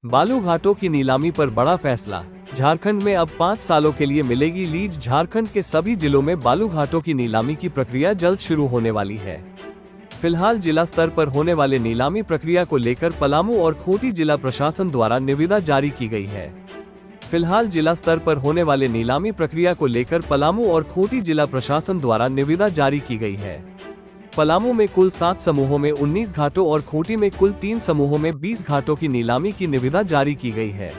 बालू घाटों की नीलामी पर बड़ा फैसला। झारखंड में अब 5 सालों के लिए मिलेगी लीज। झारखंड के सभी जिलों में बालू घाटों की नीलामी की प्रक्रिया जल्द शुरू होने वाली है। फिलहाल जिला स्तर पर होने वाले नीलामी प्रक्रिया को लेकर पलामू और खूंटी जिला प्रशासन द्वारा निविदा जारी की गई है। फिलहाल जिला स्तर पर होने वाले नीलामी प्रक्रिया को लेकर पलामू और खूंटी जिला प्रशासन द्वारा निविदा जारी की गई है। पलामू में कुल 7 समूहों में 19 घाटों और खूंटी में कुल 3 समूहों में 20 घाटों की नीलामी की निविदा जारी की गई है।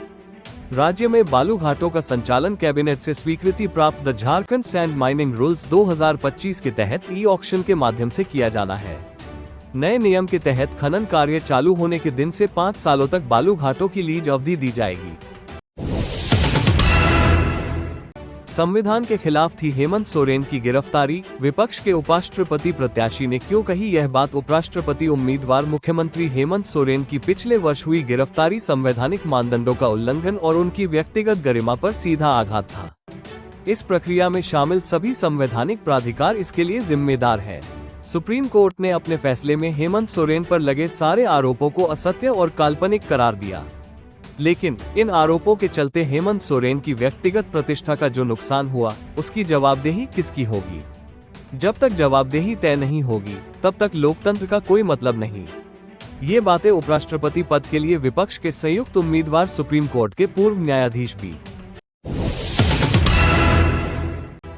राज्य में बालू घाटों का संचालन कैबिनेट से स्वीकृति प्राप्त the Jharkhand sand mining rules 2025 के तहत ई ऑक्शन के माध्यम से किया जाना है। नए नियम के तहत खनन कार्य चालू होने के दिन से 5 सालों तक बालू घाटों की लीज अवधि दी जाएगी। संविधान के खिलाफ थी हेमंत सोरेन की गिरफ्तारी। विपक्ष के उपराष्ट्रपति प्रत्याशी ने क्यों कही यह बात। उपराष्ट्रपति उम्मीदवार मुख्यमंत्री हेमंत सोरेन की पिछले वर्ष हुई गिरफ्तारी संवैधानिक मानदंडों का उल्लंघन और उनकी व्यक्तिगत गरिमा पर सीधा आघात था। इस प्रक्रिया में शामिल सभी संवैधानिक प्राधिकार इसके लिए जिम्मेदार हैं। सुप्रीम कोर्ट ने अपने फैसले में हेमंत सोरेन पर लगे सारे आरोपों को असत्य और काल्पनिक करार दिया। लेकिन इन आरोपों के चलते हेमंत सोरेन की व्यक्तिगत प्रतिष्ठा का जो नुकसान हुआ, उसकी जवाबदेही किसकी होगी। जब तक जवाबदेही तय नहीं होगी, तब तक लोकतंत्र का कोई मतलब नहीं। ये बातें उपराष्ट्रपति पद के लिए विपक्ष के संयुक्त उम्मीदवार सुप्रीम कोर्ट के पूर्व न्यायाधीश बी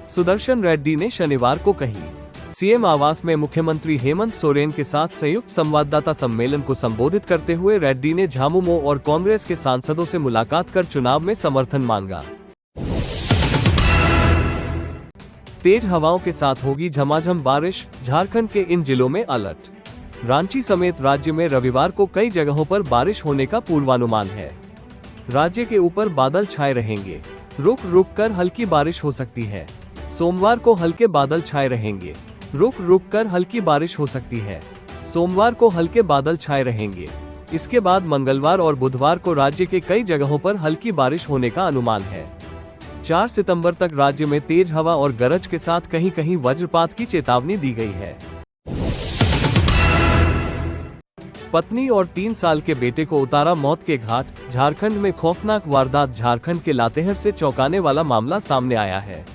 सुदर्शन रेड्डी ने शनिवार को कही। सीएम आवास में मुख्यमंत्री हेमंत सोरेन के साथ संयुक्त संवाददाता सम्मेलन को संबोधित करते हुए रेड्डी ने झामुमो और कांग्रेस के सांसदों से मुलाकात कर चुनाव में समर्थन मांगा। तेज हवाओं के साथ होगी झमाझम बारिश। झारखंड के इन जिलों में अलर्ट। रांची समेत राज्य में रविवार को कई जगहों पर बारिश होने का पूर्वानुमान है। राज्य के ऊपर बादल छाए रहेंगे। रुक रुक कर हल्की बारिश हो सकती है। सोमवार को हल्के बादल छाए रहेंगे। रुक रुक कर हल्की बारिश हो सकती है। सोमवार को हल्के बादल छाए रहेंगे। इसके बाद मंगलवार और बुधवार को राज्य के कई जगहों पर हल्की बारिश होने का अनुमान है। 4 सितंबर तक राज्य में तेज हवा और गरज के साथ कहीं कहीं वज्रपात की चेतावनी दी गई है। पत्नी और 3 साल के बेटे को उतारा मौत के घाट। झारखंड में खौफनाक वारदात। झारखंड के लातेहार से चौंकाने वाला मामला सामने आया है।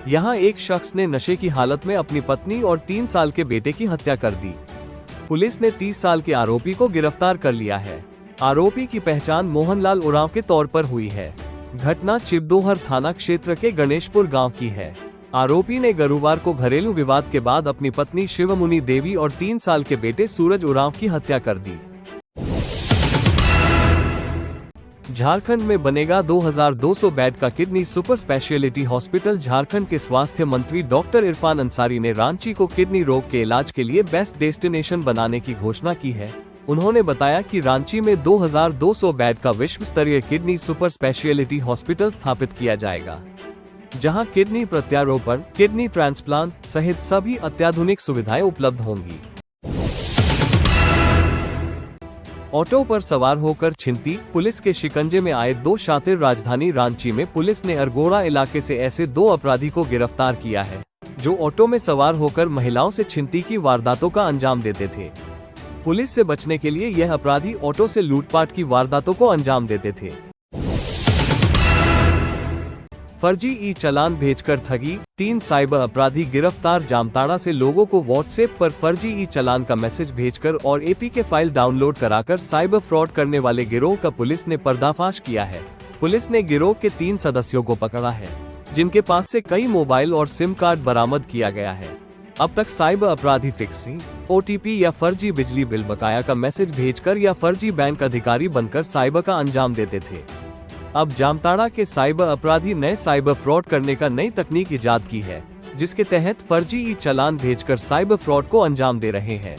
यहाँ एक शख्स ने नशे की हालत में अपनी पत्नी और 3 साल के बेटे की हत्या कर दी। पुलिस ने 30 साल के आरोपी को गिरफ्तार कर लिया है। आरोपी की पहचान मोहनलाल उरांव के तौर पर हुई है। घटना चिपदोहर थाना क्षेत्र के गणेशपुर गांव की है। आरोपी ने गुरुवार को घरेलू विवाद के बाद अपनी पत्नी शिवमुनि देवी और 3 साल के बेटे सूरज उरांव की हत्या कर दी। झारखंड में बनेगा 2200 बेड का kidney super speciality hospital. Jharkhand के स्वास्थ्य मंत्री डॉक्टर इरफान अंसारी ने रांची को किडनी रोग के इलाज के लिए बेस्ट डेस्टिनेशन बनाने की घोषणा की है। उन्होंने बताया कि रांची में 2200 बेड का विश्व स्तरीय किडनी सुपर स्पेशलिटी हॉस्पिटल स्थापित किया जाएगा, जहां किडनी प्रत्यारोपण, किडनी ट्रांसप्लांट सहित सभी अत्याधुनिक सुविधाएं उपलब्ध होंगी। ऑटो पर सवार होकर छिनती। पुलिस के शिकंजे में आए 2 शातिर। राजधानी रांची में पुलिस ने अरगोड़ा इलाके से ऐसे 2 अपराधी को गिरफ्तार किया है, जो ऑटो में सवार होकर महिलाओं से छिनती की वारदातों का अंजाम देते थे। पुलिस से बचने के लिए यह अपराधी ऑटो से लूटपाट की वारदातों को अंजाम देते थे। फर्जी ई चालान भेजकर ठगी। 3 साइबर अपराधी गिरफ्तार। जामताड़ा से लोगों को व्हाट्सएप पर फर्जी ई चालान का मैसेज भेजकर और एपीके फाइल डाउनलोड कराकर साइबर फ्रॉड करने वाले गिरोह का पुलिस ने पर्दाफाश किया है। पुलिस ने गिरोह के 3 सदस्यों को पकड़ा है, जिनके पास से कई मोबाइल और सिम कार्ड बरामद किया गया है। अब तक साइबर अपराधी फिक्सिंग, ओटीपी या फर्जी बिजली बिल बकाया का मैसेज भेजकर या फर्जी बैंक अधिकारी बनकर साइबर का अंजाम देते थे। अब जामताड़ा के साइबर अपराधी नए साइबर फ्रॉड करने का नई तकनीक इजाद की है, जिसके तहत फर्जी ई चालान भेजकर साइबर फ्रॉड को अंजाम दे रहे हैं।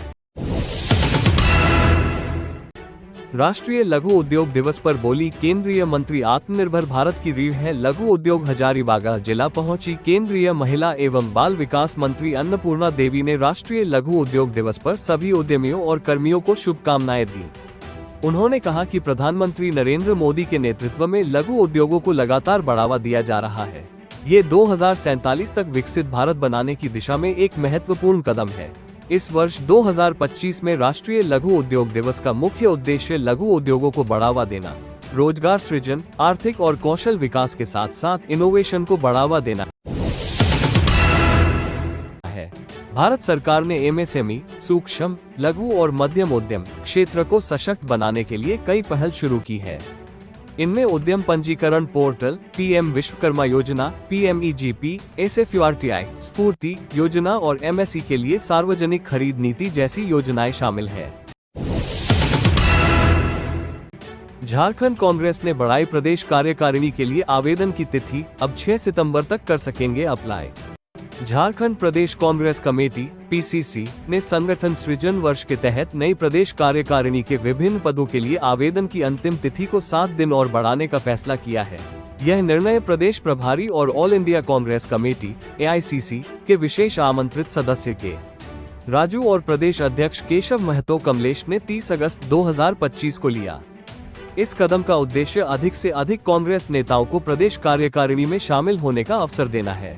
राष्ट्रीय लघु उद्योग दिवस पर बोली केंद्रीय मंत्री। आत्मनिर्भर भारत की रीढ़ है लघु उद्योग। हजारीबाग जिला पहुंची केंद्रीय महिला एवं बाल विकास मंत्री अन्नपूर्णा देवी ने राष्ट्रीय लघु उद्योग दिवस पर सभी उद्यमियों और कर्मियों को शुभकामनाएं दी। उन्होंने कहा कि प्रधानमंत्री नरेंद्र मोदी के नेतृत्व में लघु उद्योगों को लगातार बढ़ावा दिया जा रहा है। ये 2047 तक विकसित भारत बनाने की दिशा में एक महत्वपूर्ण कदम है। इस वर्ष 2025 में राष्ट्रीय लघु उद्योग दिवस का मुख्य उद्देश्य लघु उद्योगों को बढ़ावा देना, रोजगार सृजन, आर्थिक और कौशल विकास के साथ साथ इनोवेशन को बढ़ावा देना है। भारत सरकार ने एमएसएमई, सूक्ष्म, लघु और मध्यम उद्यम क्षेत्र को सशक्त बनाने के लिए कई पहल शुरू की है। इनमें उद्यम पंजीकरण पोर्टल, पीएम विश्वकर्मा योजना, पीएमईजीपी, एसएफयूआरटीआई, स्फूर्ति योजना और एमएसई के लिए सार्वजनिक खरीद नीति जैसी योजनाएं शामिल है। झारखंड कांग्रेस ने बढ़ाई प्रदेश कार्यकारिणी के लिए आवेदन की तिथि, अब 6 सितंबर तक कर सकेंगे अप्लाई। झारखंड प्रदेश कांग्रेस कमेटी (पीसीसी) ने संगठन सृजन वर्ष के तहत नई प्रदेश कार्यकारिणी के विभिन्न पदों के लिए आवेदन की अंतिम तिथि को 7 दिन और बढ़ाने का फैसला किया है। यह निर्णय प्रदेश प्रभारी और all India Congress committee (AICC) के विशेष आमंत्रित सदस्य के राजू और प्रदेश अध्यक्ष केशव महतो कमलेश ने 30 अगस्त 2025 को लिया। इस कदम का उद्देश्य अधिक से अधिक कांग्रेस नेताओं को प्रदेश कार्यकारिणी में शामिल होने का अवसर देना है।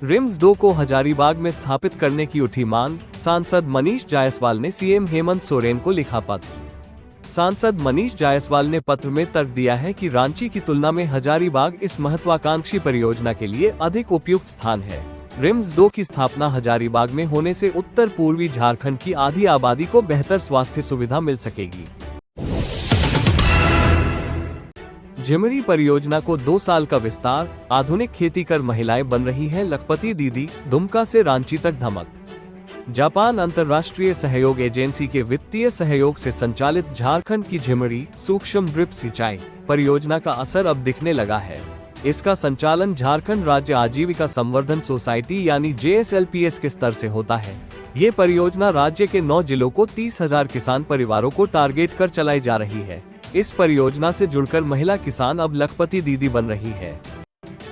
रिम्स 2 को हजारीबाग में स्थापित करने की उठी मांग, सांसद मनीष जायसवाल ने सीएम हेमंत सोरेन को लिखा पत्र। सांसद मनीष जायसवाल ने पत्र में तर्क दिया है कि रांची की तुलना में हजारीबाग इस महत्वाकांक्षी परियोजना के लिए अधिक उपयुक्त स्थान है। रिम्स 2 की स्थापना हजारीबाग में होने से उत्तर पूर्वी झारखंड की आधी आबादी को बेहतर स्वास्थ्य सुविधा मिल सकेगी। झिमरी परियोजना को 2 साल का विस्तार, आधुनिक खेती कर महिलाएं बन रही हैं लखपति दीदी, दुमका से रांची तक धमक। जापान अंतर्राष्ट्रीय सहयोग एजेंसी के वित्तीय सहयोग से संचालित झारखंड की झिमरी सूक्ष्म ड्रिप सिंचाई परियोजना का असर अब दिखने लगा है। इसका संचालन झारखंड राज्य आजीविका संवर्धन सोसाइटी यानी JSLPS के स्तर से होता है। ये परियोजना राज्य के 9 जिलों को 30,000 किसान परिवारों को टारगेट कर चलाई जा रही है। इस परियोजना से जुड़कर महिला किसान अब लखपति दीदी बन रही है।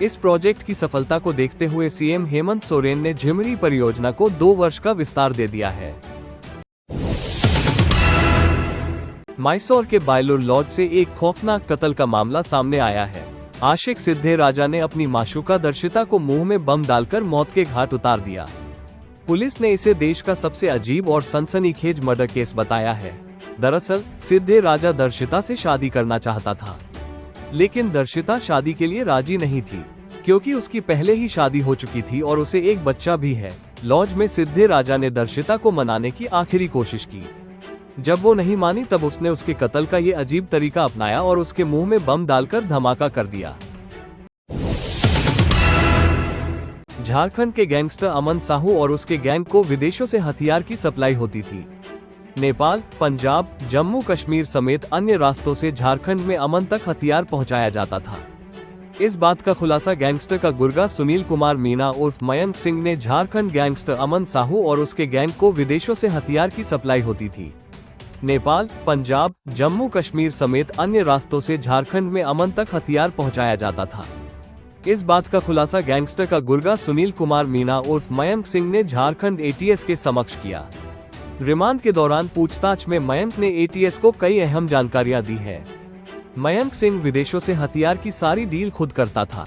इस प्रोजेक्ट की सफलता को देखते हुए सीएम हेमंत सोरेन ने झिमरी परियोजना को 2 वर्ष का विस्तार दे दिया है। मैसूर के बायलूर लॉज से एक खौफनाक कत्ल का मामला सामने आया है। आशिक सिद्धे राजा ने अपनी माशूका दर्शिता को मुंह में बम डालकर मौत के घाट उतार दिया। पुलिस ने इसे देश का सबसे अजीब और सनसनीखेज मर्डर केस बताया है। दरअसल सिद्धे राजा दर्शिता से शादी करना चाहता था, लेकिन दर्शिता शादी के लिए राजी नहीं थी, क्योंकि उसकी पहले ही शादी हो चुकी थी और उसे एक बच्चा भी है। लॉज में सिद्धे राजा ने दर्शिता को मनाने की आखिरी कोशिश की। जब वो नहीं मानी तब उसने उसके कत्ल का ये अजीब तरीका अपनाया और उसके मुंह में बम डालकर धमाका कर दिया। झारखंड के गैंगस्टर अमन साहू और उसके गैंग को विदेशों से हथियार की सप्लाई होती थी। नेपाल, पंजाब, जम्मू कश्मीर समेत अन्य रास्तों से झारखंड में अमन तक हथियार पहुंचाया जाता था। इस बात का खुलासा गैंगस्टर का गुर्गा सुनील कुमार मीणा उर्फ मयंक सिंह ने झारखंड गैंगस्टर अमन साहू और उसके गैंग को विदेशों से हथियार की सप्लाई होती थी। नेपाल, पंजाब, जम्मू कश्मीर समेत अन्य रास्तों से झारखंड में अमन तक हथियार पहुंचाया जाता था। इस बात का खुलासा गैंगस्टर का गुर्गा सुनील कुमार मीणा उर्फ मयंक सिंह ने झारखंड ATS के समक्ष किया। रिमांड के दौरान पूछताछ में मयंक ने ATS को कई अहम जानकारियां दी है। मयंक सिंह विदेशों से हथियार की सारी डील खुद करता था।